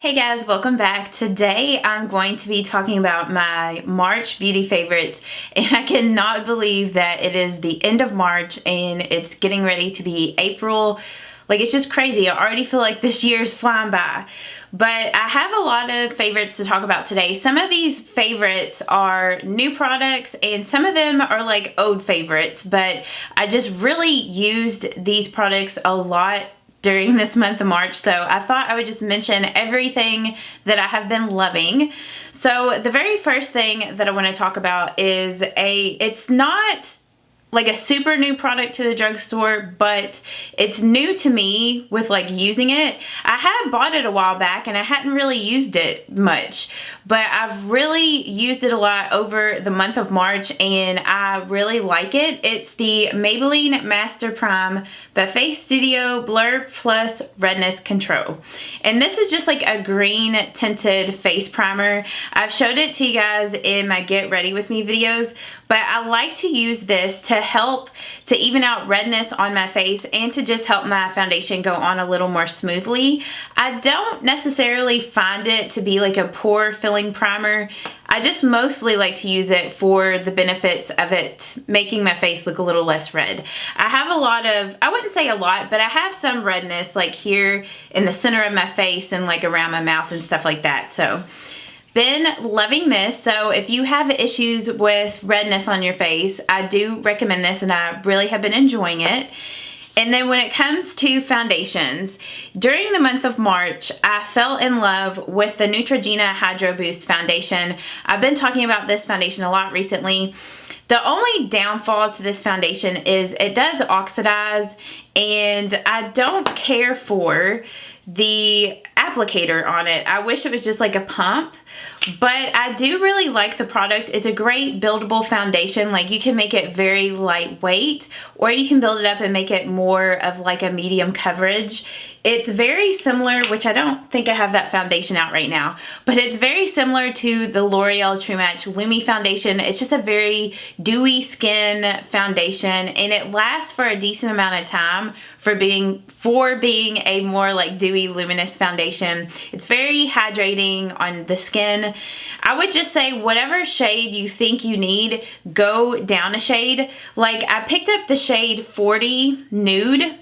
Hey guys, welcome back. Today I'm going to be talking about my March beauty favorites, and I cannot believe that it is the end of March and it's getting ready to be April. Like, it's just crazy. I already feel like this year is flying by. But I have a lot of favorites to talk about today. Some of these favorites are new products and some of them are like old favorites, but I just really used these products a lot during this month of March, so I thought I would just mention everything that I have been loving. So the very first thing that I want to talk about is it's not like a super new product to the drugstore, but it's new to me with like using it. I had bought it a while back and I hadn't really used it much, but I've really used it a lot over the month of March and I really like it. It's the Maybelline Master Prime by FaceStudio Blur Plus Redness Control. And this is just like a green tinted face primer. I've showed it to you guys in my Get Ready With Me videos, but I like to use this to help to even out redness on my face and to just help my foundation go on a little more smoothly. I don't necessarily find it to be like a pore filling primer. I just mostly like to use it for the benefits of it making my face look a little less red. I have a lot of, I wouldn't say a lot, but I have some redness like here in the center of my face and like around my mouth and stuff like that. So been loving this. So if you have issues with redness on your face, I do recommend this and I really have been enjoying it. And then when it comes to foundations, during the month of March, I fell in love with the Neutrogena Hydro Boost foundation. I've been talking about this foundation a lot recently. The only downfall to this foundation is it does oxidize, and I don't care for the applicator on it. I wish it was just like a pump, but I do really like the product. It's a great buildable foundation. Like, you can make it very lightweight or you can build it up and make it more of like a medium coverage. It's very similar, which I don't think I have that foundation out right now, but it's very similar to the L'Oreal True Match Lumi foundation. It's just a very dewy skin foundation and it lasts for a decent amount of time for being a more like dewy luminous foundation. It's very hydrating on the skin. I would just say whatever shade you think you need, go down a shade. Like, I picked up the shade 40 Nude,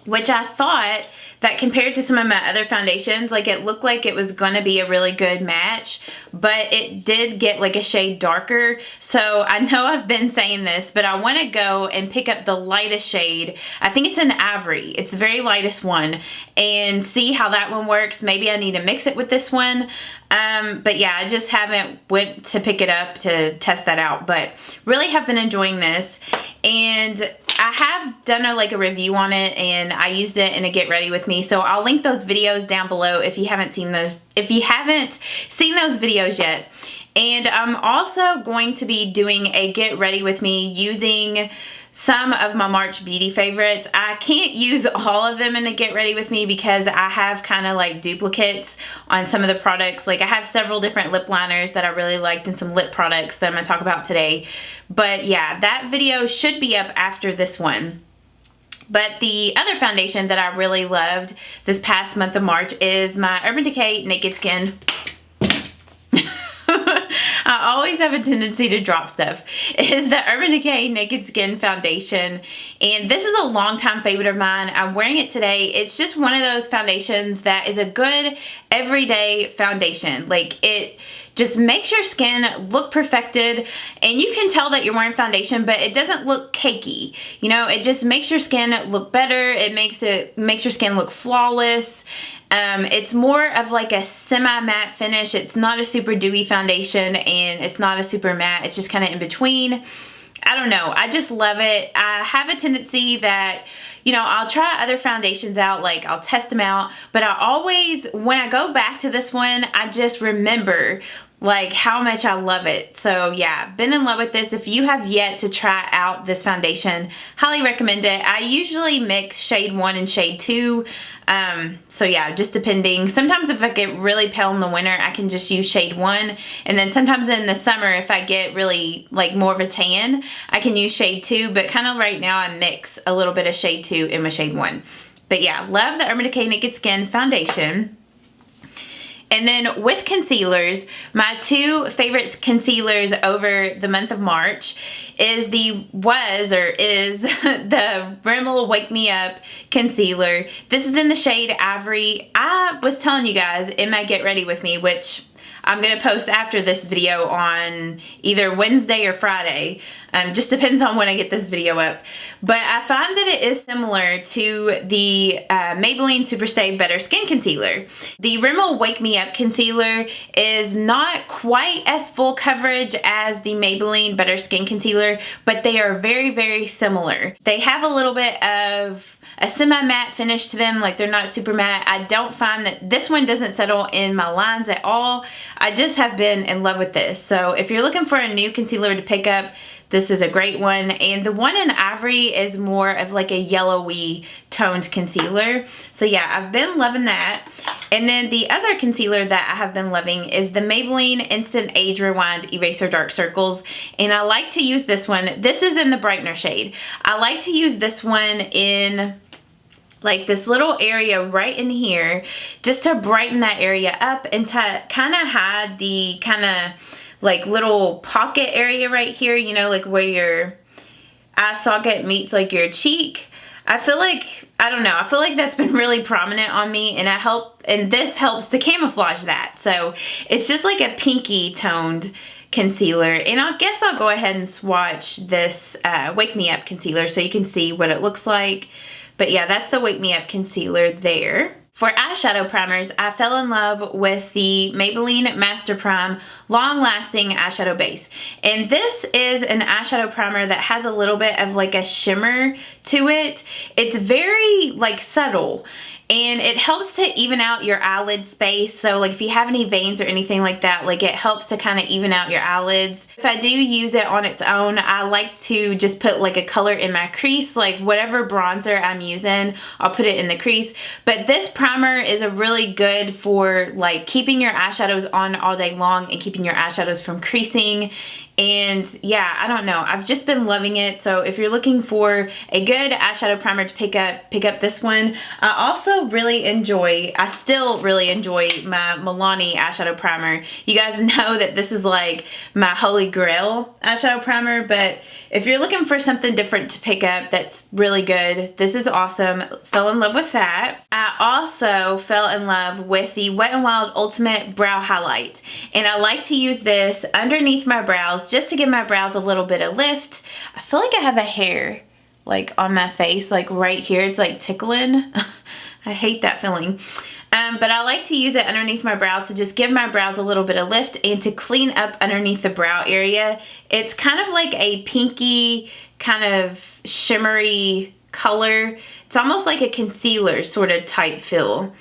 which I thought that compared to some of my other foundations, like, it looked like it was gonna be a really good match, but it did get like a shade darker. So I know I've been saying this, but I wanna go and pick up the lightest shade. I think it's an Ivory. It's the very lightest one, and see how that one works. Maybe I need to mix it with this one. But yeah, I just haven't went to pick it up to test that out, but really have been enjoying this. And I have done a review on it and I used it in a Get Ready With Me. So I'll link those videos down below if you haven't seen those videos yet. And I'm also going to be doing a Get Ready With Me using some of my March beauty favorites. I can't use all of them in a Get Ready With Me because I have kind of like duplicates on some of the products. Like, I have several different lip liners that I really liked and some lip products that I'm going to talk about today. But yeah, that video should be up after this one. But the other foundation that I really loved this past month of March is my Urban Decay Naked Skin. I always have a tendency to drop stuff. Is the Urban Decay Naked Skin foundation, and this is a longtime favorite of mine. I'm wearing it today. It's just one of those foundations that is a good everyday foundation. Like, it just makes your skin look perfected, and you can tell that you're wearing foundation, but it doesn't look cakey. You know, it just makes your skin look better. It makes your skin look flawless. It's more of like a semi-matte finish. It's not a super dewy foundation and it's not a super matte. It's just kind of in between. I don't know. I just love it. I have a tendency that, you know, I'll try other foundations out, like I'll test them out, but I always, when I go back to this one, I just remember like how much I love it. So yeah, been in love with this. If you have yet to try out this foundation, highly recommend it. I usually mix shade 1 and shade 2. So yeah, just depending. Sometimes if I get really pale in the winter, I can just use shade 1. And then sometimes in the summer, if I get really like more of a tan, I can use shade 2. But kind of right now I mix a little bit of shade 2 in my shade 1. But yeah, love the Urban Decay Naked Skin foundation. And then with concealers, my two favorite concealers over the month of March is the Rimmel Wake Me Up concealer. This is in the shade Ivory. I was telling you guys in my Get Ready With Me, which I'm going to post after this video on either Wednesday or Friday. Just depends on when I get this video up. But I find that it is similar to the Maybelline Superstay Better Skin Concealer. The Rimmel Wake Me Up Concealer is not quite as full coverage as the Maybelline Better Skin Concealer, but they are very, very similar. They have a little bit of a semi-matte finish to them, like they're not super matte. I don't find that this one doesn't settle in my lines at all. I just have been in love with this. So if you're looking for a new concealer to pick up, this is a great one. And the one in Ivory is more of like a yellowy toned concealer. So yeah, I've been loving that. And then the other concealer that I have been loving is the Maybelline Instant Age Rewind Eraser Dark Circles. And I like to use this one. This is in the Brightener shade. I like to use this one in like this little area right in here, just to brighten that area up and to kind of hide the kind of like little pocket area right here, you know, like where your eye socket meets like your cheek. I feel like, I don't know, I feel like that's been really prominent on me, and this helps to camouflage that. So it's just like a pinky toned concealer. And I guess I'll go ahead and swatch this Wake Me Up concealer so you can see what it looks like. But yeah, that's the Wake Me Up concealer there. For eyeshadow primers, I fell in love with the Maybelline Master Prime Long Lasting Eyeshadow Base. And this is an eyeshadow primer that has a little bit of like a shimmer to it. It's very like subtle, and it helps to even out your eyelid space. So like if you have any veins or anything like that, like it helps to kind of even out your eyelids. If I do use it on its own, I like to just put like a color in my crease, like whatever bronzer I'm using, I'll put it in the crease. But this primer is a really good for like keeping your eyeshadows on all day long and keeping your eyeshadows from creasing. And yeah, I don't know, I've just been loving it. So if you're looking for a good eyeshadow primer to pick up this one. I still really enjoy my Milani eyeshadow primer. You guys know that this is like my holy grail eyeshadow primer, but if you're looking for something different to pick up that's really good, this is awesome. Fell in love with that. I also fell in love with the Wet n Wild Ultimate Brow Highlight, and I like to use this underneath my brows just to give my brows a little bit of lift. I feel like I have a hair like on my face, like right here, it's like tickling. I hate that feeling. But I like to use it underneath my brows to just give my brows a little bit of lift and to clean up underneath the brow area. It's kind of like a pinky, kind of shimmery color. It's almost like a concealer sort of type feel.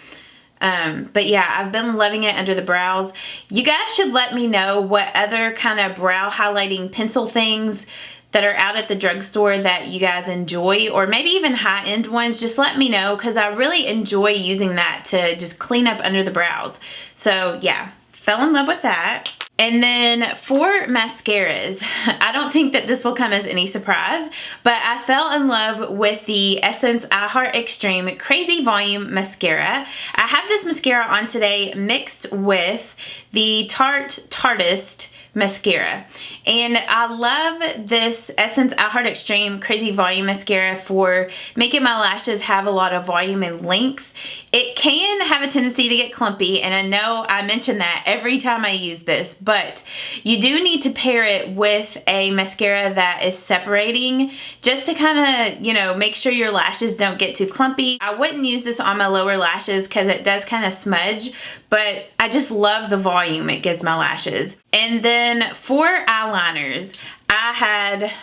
But yeah, I've been loving it under the brows. You guys should let me know what other kind of brow highlighting pencil things that are out at the drugstore that you guys enjoy, or maybe even high-end ones. Just let me know, because I really enjoy using that to just clean up under the brows. So yeah, fell in love with that. And then for mascaras, I don't think that this will come as any surprise, but I fell in love with the Essence I Heart Extreme Crazy Volume Mascara. I have this mascara on today mixed with the Tarteist mascara, and I love this Essence I Heart Extreme Crazy Volume Mascara for making my lashes have a lot of volume and length. It can have a tendency to get clumpy, and I know I mention that every time I use this, but you do need to pair it with a mascara that is separating, just to kind of, you know, make sure your lashes don't get too clumpy. I wouldn't use this on my lower lashes because it does kind of smudge, but I just love the volume it gives my lashes. And then for eyeliners,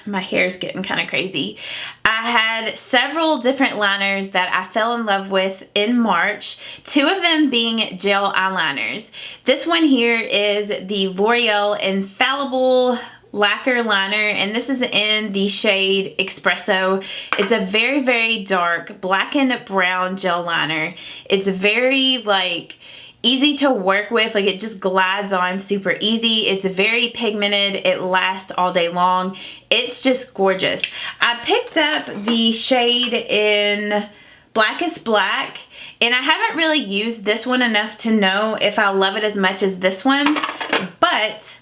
my hair's getting kind of crazy. I had several different liners that I fell in love with in March, two of them being gel eyeliners. This one here is the L'Oreal Infallible Lacquer liner, and this is in the shade Espresso. It's a very, very dark black and brown gel liner. It's very like easy to work with, like it just glides on super easy. It's very pigmented, it lasts all day long. It's just gorgeous. I picked up the shade in Blackest Black, And I haven't really used this one enough to know if I love it as much as this one, but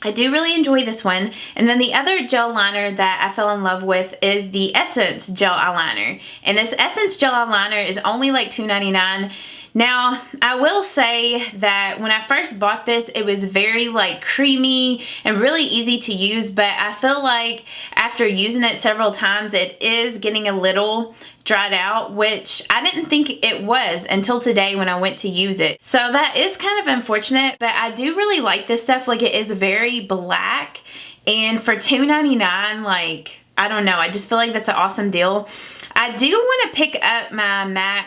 I do really enjoy this one. And then the other gel liner that I fell in love with is the Essence gel eyeliner. And this Essence gel eyeliner is only like $2.99. Now, I will say that when I first bought this, it was very like creamy and really easy to use, but I feel like after using it several times, it is getting a little dried out, which I didn't think it was until today when I went to use it. So that is kind of unfortunate, but I do really like this stuff. Like, it is very black, and for $2.99, like, I don't know, I just feel like that's an awesome deal. I do want to pick up my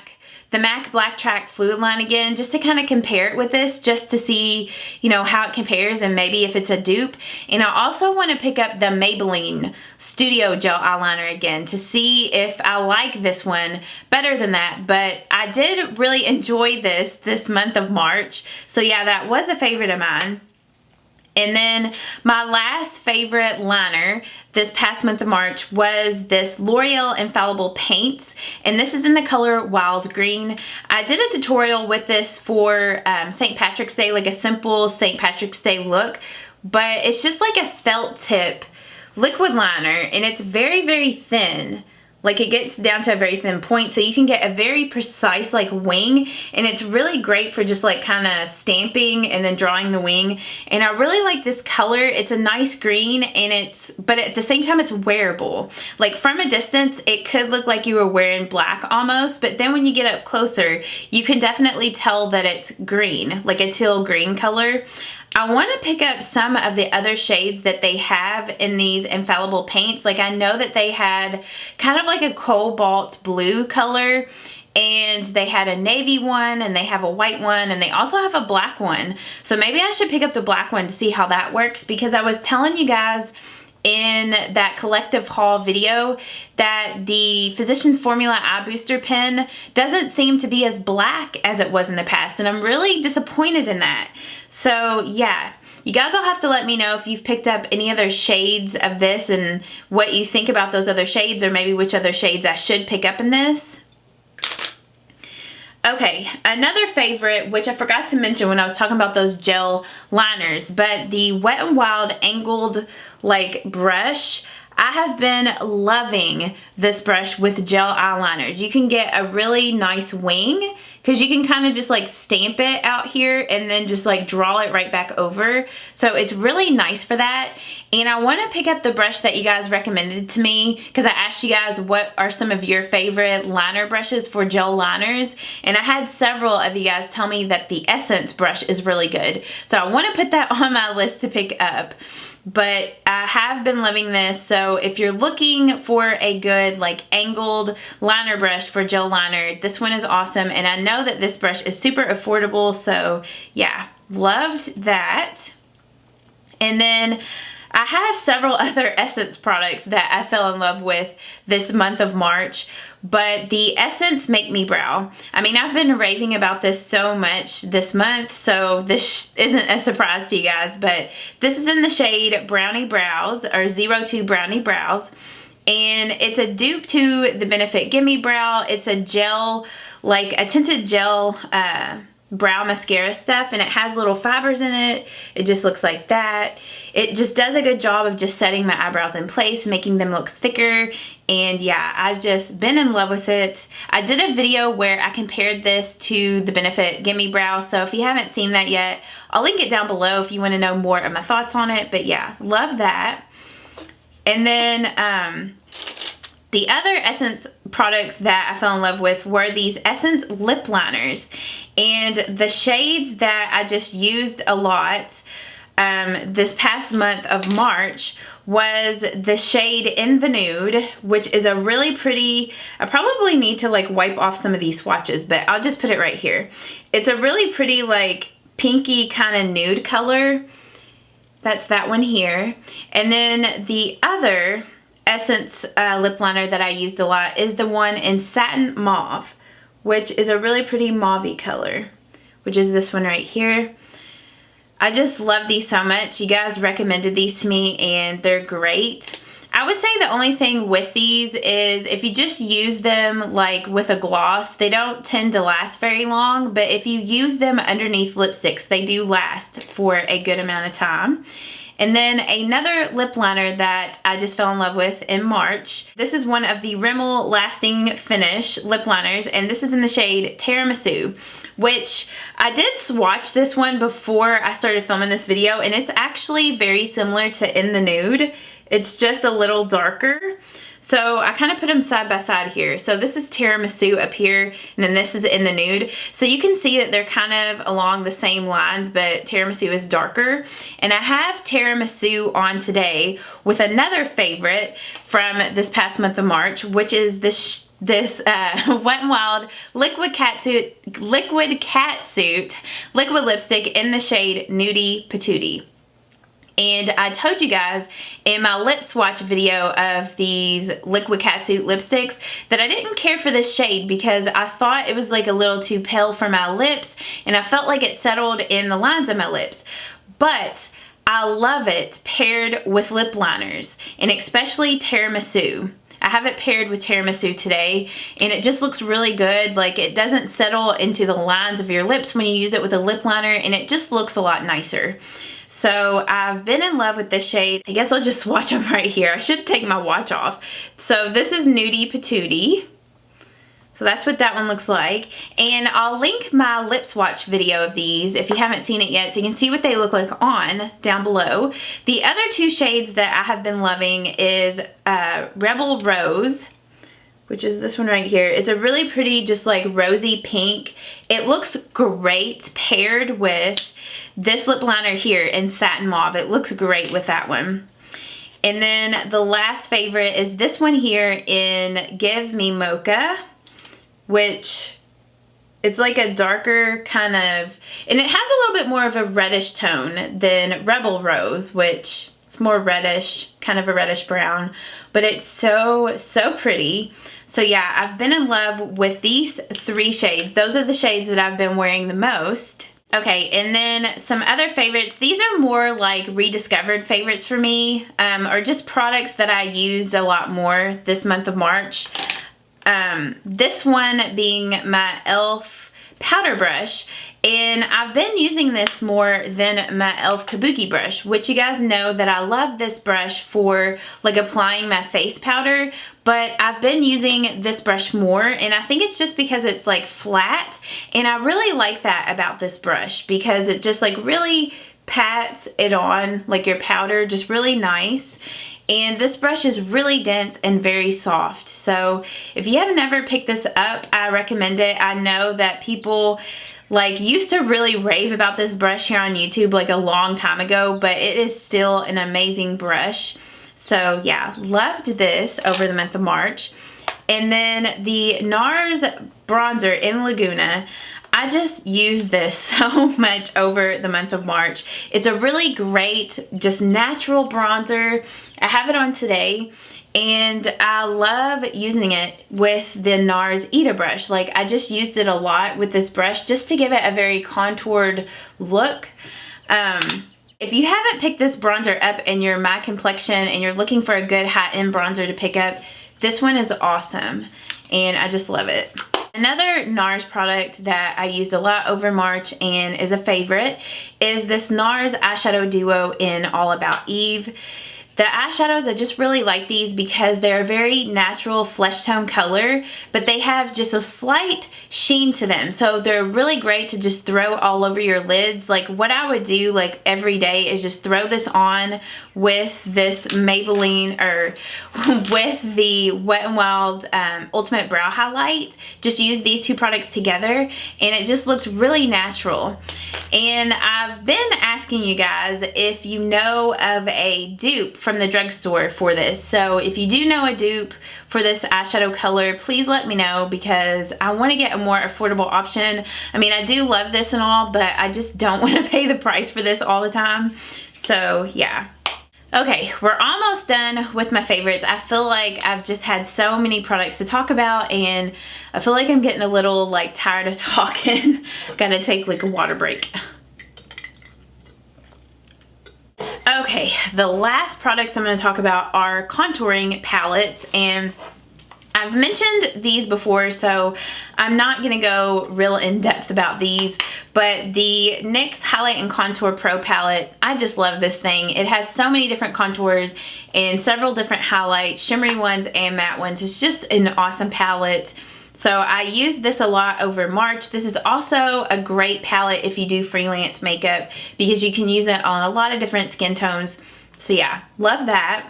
the MAC Black Track Fluid line again, just to kind of compare it with this, just to see, you know, how it compares and maybe if it's a dupe. And I also want to pick up the Maybelline Studio Gel Eyeliner again to see if I like this one better than that. But I did really enjoy this month of March. So yeah, that was a favorite of mine. And then my last favorite liner this past month of March was this L'Oreal Infallible Paints, and this is in the color Wild Green. I did a tutorial with this for St. Patrick's Day, like a simple St. Patrick's Day look, but it's just like a felt tip liquid liner, and it's very, very thin. Like, it gets down to a very thin point, so you can get a very precise like wing, and it's really great for just like kind of stamping and then drawing the wing. And I really like this color. It's a nice green, and but at the same time it's wearable. Like, from a distance it could look like you were wearing black almost, but then when you get up closer you can definitely tell that it's green, like a teal green color. I want to pick up some of the other shades that they have in these Infallible paints. Like, I know that they had kind of like a cobalt blue color, and they had a navy one, and they have a white one, and they also have a black one. So maybe I should pick up the black one to see how that works, because I was telling you guys in that collective haul video that the Physicians Formula Eye Booster pen doesn't seem to be as black as it was in the past, and I'm really disappointed in that. So yeah, you guys will have to let me know if you've picked up any other shades of this and what you think about those other shades, or maybe which other shades I should pick up in this. Okay, another favorite, which I forgot to mention when I was talking about those gel liners, but the Wet n Wild angled like brush. I have been loving this brush with gel eyeliners. You can get a really nice wing because you can kind of just like stamp it out here and then just like draw it right back over. So it's really nice for that. And I want to pick up the brush that you guys recommended to me, because I asked you guys what are some of your favorite liner brushes for gel liners, and I had several of you guys tell me that the Essence brush is really good. So I want to put that on my list to pick up. But I have been loving this, so if you're looking for a good like angled liner brush for gel liner, this one is awesome. And I know that this brush is super affordable, so yeah, loved that. And then I have several other Essence products that I fell in love with this month of March, but the Essence Make Me Brow. I mean, I've been raving about this so much this month, so this isn't a surprise to you guys, but this is in the shade Brownie Brows, or 02 Brownie Brows, and it's a dupe to the Benefit Gimme Brow. It's a gel, like a tinted gel brow mascara stuff, and it has little fibers in it. It just looks like that. It just does a good job of just setting my eyebrows in place, making them look thicker. And yeah, I've just been in love with it. I did a video where I compared this to the Benefit Gimme Brow, so if you haven't seen that yet, I'll link it down below if you want to know more of my thoughts on it. But yeah, love that. And then the other Essence products that I fell in love with were these Essence lip liners. And the shades that I just used a lot this past month of March was the shade In the Nude, which is a really pretty, I probably need to like wipe off some of these swatches, but I'll just put it right here. It's a really pretty like pinky kind of nude color. That's that one here. And then the other Essence lip liner that I used a lot is the one in Satin Mauve, which is a really pretty mauve-y color, which is this one right here. I just love these so much. You guys recommended these to me, and they're great. I would say the only thing with these is if you just use them like with a gloss, they don't tend to last very long, but if you use them underneath lipsticks, they do last for a good amount of time. And then another lip liner that I just fell in love with in March. This is one of the Rimmel Lasting Finish lip liners, and this is in the shade Tiramisu, which I did swatch this one before I started filming this video, and it's actually very similar to In the Nude. It's just a little darker. So I kind of put them side by side here. So this is Tiramisu up here, and then this is In the Nude. So you can see that they're kind of along the same lines, but Tiramisu is darker. And I have Tiramisu on today with another favorite from this past month of March, which is this Wet n Wild liquid catsuit liquid lipstick in the shade Nudie Patootie. And I told you guys in my lip swatch video of these liquid catsuit lipsticks that I didn't care for this shade because I thought it was like a little too pale for my lips, and I felt like it settled in the lines of my lips. But I love it paired with lip liners, and especially Tiramisu. I have it paired with Tiramisu today, and it just looks really good. Like, it doesn't settle into the lines of your lips when you use it with a lip liner, and it just looks a lot nicer. So I've been in love with this shade. I guess I'll just swatch them right here. I should take my watch off. So this is Nudie Patootie. So that's what that one looks like. And I'll link my lip swatch video of these if you haven't seen it yet, so you can see what they look like on down below. The other two shades that I have been loving is Rebel Rose, which is this one right here. It's a really pretty, just like rosy pink. It looks great paired with this lip liner here in Satin Mauve. It looks great with that one. And then the last favorite is this one here in Give Me Mocha, which it's like a darker kind of, and it has a little bit more of a reddish tone than Rebel Rose, which it's more reddish, kind of a reddish brown, but it's so pretty. So yeah, I've been in love with these three shades. Those are the shades that I've been wearing the most. Okay, and then some other favorites. These are more like rediscovered favorites for me, or just products that I used a lot more this month of March. This one being my e.l.f. powder brush, and I've been using this more than my e.l.f. Kabuki brush, which you guys know that I love this brush for like applying my face powder, but I've been using this brush more, and I think it's just because it's like flat, and I really like that about this brush because it just like really pats it on like your powder, just really nice. And this brush is really dense and very soft. So if you have never picked this up, I recommend it. I know that people like used to really rave about this brush here on YouTube like a long time ago, but it is still an amazing brush. So yeah, loved this over the month of March. And then the NARS bronzer in Laguna. I just used this so much over the month of March. It's a really great, just natural bronzer. I have it on today, and I love using it with the NARS Ita brush. Like, I just used it a lot with this brush just to give it a very contoured look. If you haven't picked this bronzer up and you're my complexion and you're looking for a good high-end bronzer to pick up, this one is awesome, and I just love it. Another NARS product that I used a lot over March and is a favorite is this NARS eyeshadow duo in All About Eve. The eyeshadows, I just really like these because they're a very natural flesh tone color, but they have just a slight sheen to them. So they're really great to just throw all over your lids. Like, what I would do like every day is just throw this on with this Maybelline, or with the Wet n Wild Ultimate Brow Highlight. Just use these two products together, and it just looked really natural. And I've been asking you guys if you know of a dupe from the drugstore for this. So if you do know a dupe for this eyeshadow color, please let me know, because I want to get a more affordable option. I mean, I do love this and all, but I just don't want to pay the price for this all the time. So yeah. Okay, we're almost done with my favorites. I feel like I've just had so many products to talk about, and I feel like I'm getting a little like tired of talking. Gotta take like a water break. Okay, Okay, the last products I'm going to talk about are contouring palettes, and I've mentioned these before, so I'm not going to go real in depth about these, but the NYX Highlight and Contour Pro palette, I just love this thing. It has so many different contours and several different highlights, shimmery ones and matte ones. It's just an awesome palette. So I use this a lot over March. This is also a great palette if you do freelance makeup because you can use it on a lot of different skin tones. So yeah, love that.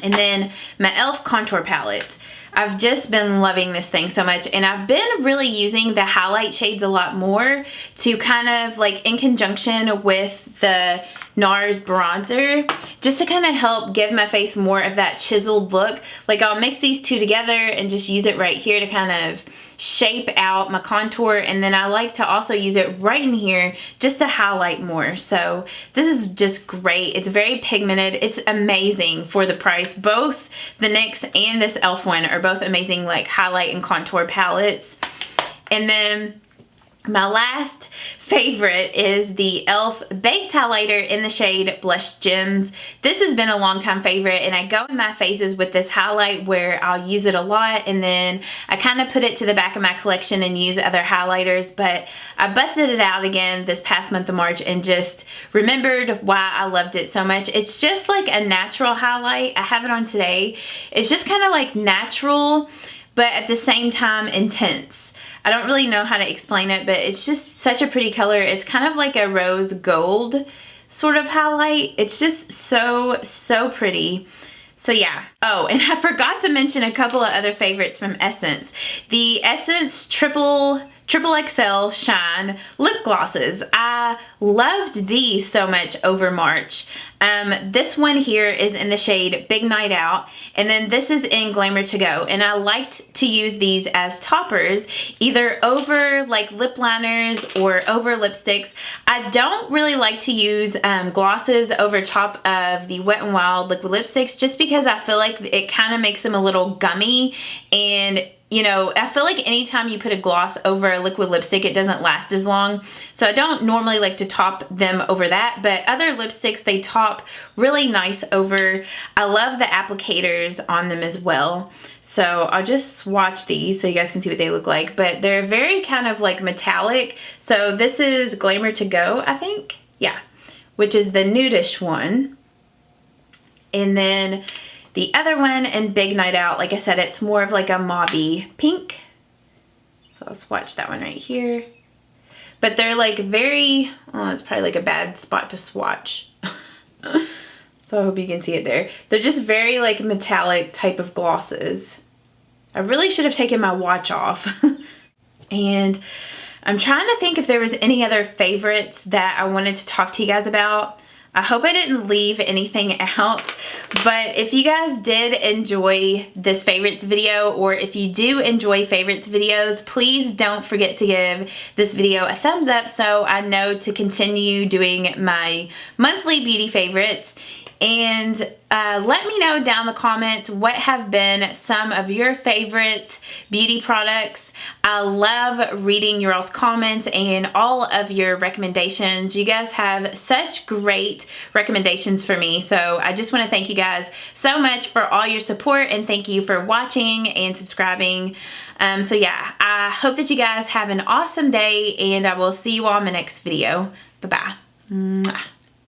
And then my e.l.f. contour palette. I've just been loving this thing so much, and I've been really using the highlight shades a lot more to kind of like in conjunction with the NARS bronzer, just to kind of help give my face more of that chiseled look. Like I'll mix these two together and just use it right here to kind of shape out my contour, and then I like to also use it right in here just to highlight more. So this is just great. It's very pigmented. It's amazing for the price. Both the NYX and this e.l.f. one are both amazing like highlight and contour palettes. And then my last favorite is the e.l.f. Baked Highlighter in the shade Blush Gems. This has been a long time favorite, and I go in my phases with this highlight where I'll use it a lot and then I kind of put it to the back of my collection and use other highlighters, but I busted it out again this past month of March and just remembered why I loved it so much. It's just like a natural highlight. I have it on today. It's just kind of like natural, but at the same time intense. I don't really know how to explain it, but it's just such a pretty color. It's kind of like a rose gold sort of highlight. It's just so pretty. So yeah. Oh, and I forgot to mention a couple of other favorites from Essence. The Essence Triple XL Shine lip glosses. I loved these so much over March. This one here is in the shade Big Night Out, and then this is in Glamour To Go, and I liked to use these as toppers either over like lip liners or over lipsticks. I don't really like to use glosses over top of the Wet n Wild liquid lipsticks just because I feel like it kind of makes them a little gummy, and you know, I feel like anytime you put a gloss over a liquid lipstick, it doesn't last as long. So I don't normally like to top them over that, but other lipsticks, they top really nice over. I love the applicators on them as well. So I'll just swatch these so you guys can see what they look like, but they're very kind of like metallic. So this is Glamour To Go, I think. Yeah, which is the nudish one. And then the other one in Big Night Out, like I said, it's more of like a mauvey pink. So I'll swatch that one right here. But they're like very, oh, it's probably like a bad spot to swatch. So I hope you can see it there. They're just very like metallic type of glosses. I really should have taken my watch off. And I'm trying to think if there was any other favorites that I wanted to talk to you guys about. I hope I didn't leave anything out, but if you guys did enjoy this favorites video, or if you do enjoy favorites videos, please don't forget to give this video a thumbs up so I know to continue doing my monthly beauty favorites. And let me know down in the comments what have been some of your favorite beauty products. I love reading your all's comments and all of your recommendations. You guys have such great recommendations for me. So I just want to thank you guys so much for all your support, and thank you for watching and subscribing. So yeah, I hope that you guys have an awesome day, and I will see you all in the next video. Bye-bye.